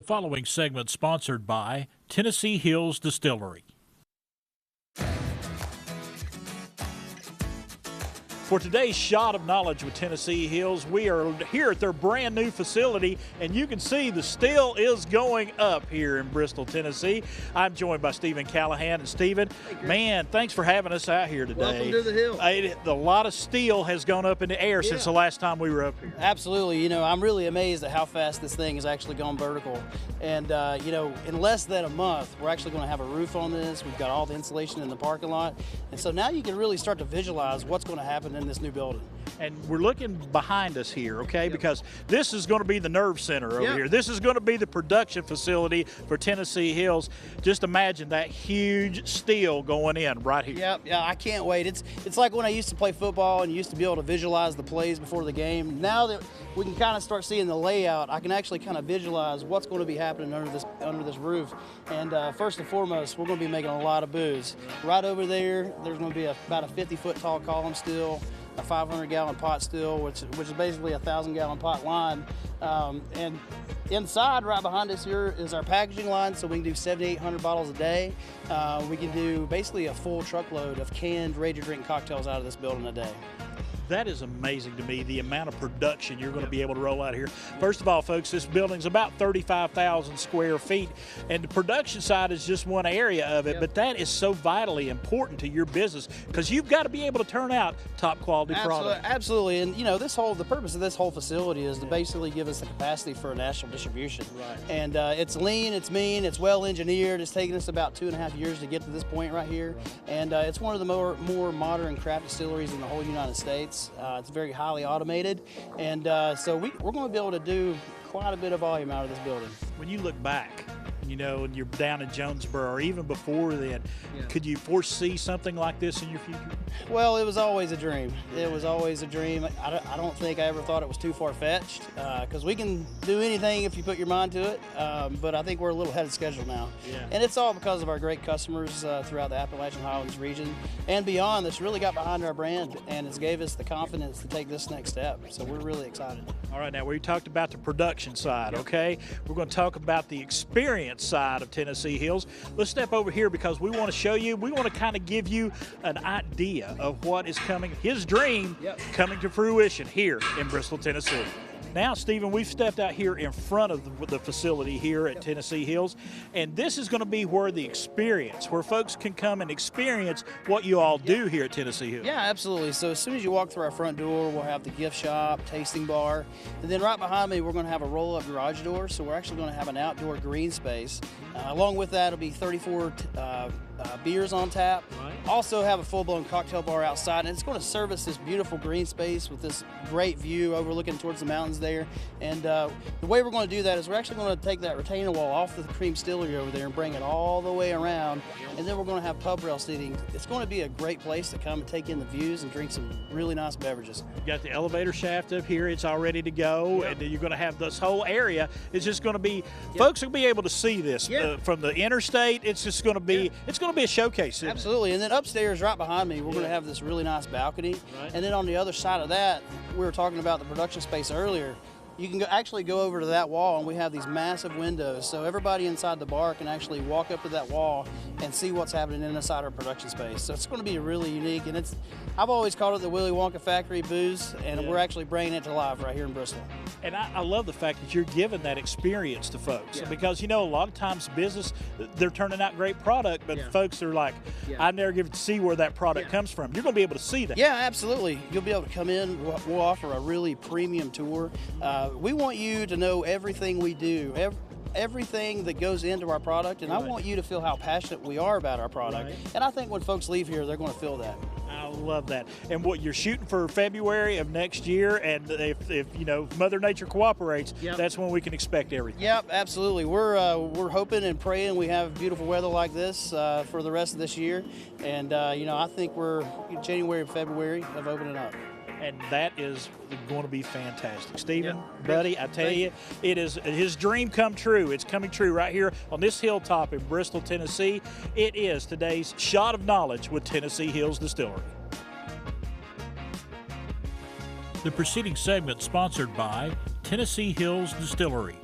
following segment sponsored by Tennessee Hills Distillery. For today's Shot of Knowledge with Tennessee Hills, we are here at their brand new facility, and you can see the still is going up here in Bristol, Tennessee. I'm joined by Stephen Callahan. And Stephen, man, thanks for having us out here today. Welcome to the Hill. A lot of steel has gone up in the air since the last time we were up here. Absolutely. You know, I'm really amazed at how fast this thing has actually gone vertical. And, you know, in less than a month, we're actually going to have a roof on this. We've got all the insulation in the parking lot. And so now you can really start to visualize what's going to happen in this new building. And we're looking behind us here, okay, because this is going to be the nerve center over here. This is going to be the production facility for Tennessee Hills. Just imagine that huge steel going in right here. Yeah, I can't wait. It's like when I used to play football and you used to be able to visualize the plays before the game. Now that we can kind of start seeing the layout, I can actually kind of visualize what's going to be happening under this roof. And first and foremost, we're going to be making a lot of booze. Right over there, there's going to be about a 50-foot tall column steel, a 500-gallon pot still, which is basically a 1,000-gallon pot line. And inside, right behind us here, is our packaging line, so we can do 7,800 bottles a day. We can do basically a full truckload of canned, ready-to-drink cocktails out of this building a day. That is amazing to me, the amount of production you're going to be able to roll out here. First of all, folks, this building's about 35,000 square feet, and the production side is just one area of it, but that is so vitally important to your business because you've got to be able to turn out top quality product. Absolutely, and you know, the purpose of this whole facility is to basically give us the capacity for a national distribution. Right. And it's lean, it's mean, it's well engineered. It's taken us about 2.5 years to get to this point right here, and it's one of the more modern craft distilleries in the whole United States. It's very highly automated, and so we're going to be able to do quite a bit of volume out of this building. When you look back, you know, and you're down in Jonesboro, or even before then, could you foresee something like this in your future? Well, it was always a dream. It was always a dream. I don't think I ever thought it was too far-fetched, because we can do anything if you put your mind to it, but I think we're a little ahead of schedule now. And it's all because of our great customers throughout the Appalachian Highlands region and beyond that's really got behind our brand, and it's gave us the confidence to take this next step. So we're really excited. All right, now we talked about the production side, okay? We're going to talk about the experience side of Tennessee Hills. Let's step over here because we want to show you, we want to kind of give you an idea of what is coming, his dream coming to fruition here in Bristol, Tennessee. Now, Stephen, we've stepped out here in front of the facility here at Tennessee Hills, and this is going to be where the experience, where folks can come and experience what you all do here at Tennessee Hills. Yeah, absolutely. So as soon as you walk through our front door, we'll have the gift shop, tasting bar, and then right behind me, we're going to have a roll-up garage door, so we're actually going to have an outdoor green space. Along with that, it'll be 34 beers on tap. Also have a full-blown cocktail bar outside, and it's going to service this beautiful green space with this great view overlooking towards the mountains there. And the way we're going to do that is we're actually going to take that retaining wall off the cream distillery over there and bring it all the way around, and then we're going to have pub rail seating. It's going to be a great place to come and take in the views and drink some really nice beverages. You've got the elevator shaft up here, it's all ready to go, and then you're going to have this whole area. It's just going to be, folks will be able to see this from the interstate. It's just going to be, it's going to be a showcase. Absolutely, and then upstairs right behind me, we're going to have this really nice balcony, and then on the other side of that, we were talking about the production space earlier. You can actually go over to that wall, and we have these massive windows, so everybody inside the bar can actually walk up to that wall and see what's happening inside our production space. So it's going to be really unique, and I've always called it the Willy Wonka Factory booze, and we're actually bringing it to life right here in Bristol. And I love the fact that you're giving that experience to folks, because, you know, a lot of times business, they're turning out great product, but folks are like, I never get to see where that product comes from. You're going to be able to see that. Yeah, absolutely. You'll be able to come in. We'll offer a really premium tour. We want you to know everything we do, everything that goes into our product, and I want you to feel how passionate we are about our product. And I think when folks leave here, they're going to feel that. I love that. And what you're shooting for February of next year, and if you know Mother Nature cooperates, that's when we can expect everything. Yep, absolutely. We're hoping and praying we have beautiful weather like this for the rest of this year, and you know, I think we're January and February of opening up. And that is going to be fantastic. Stephen, buddy, I tell you, it is his dream come true. It's coming true right here on this hilltop in Bristol, Tennessee. It is today's Shot of Knowledge with Tennessee Hills Distillery. The preceding segment sponsored by Tennessee Hills Distillery.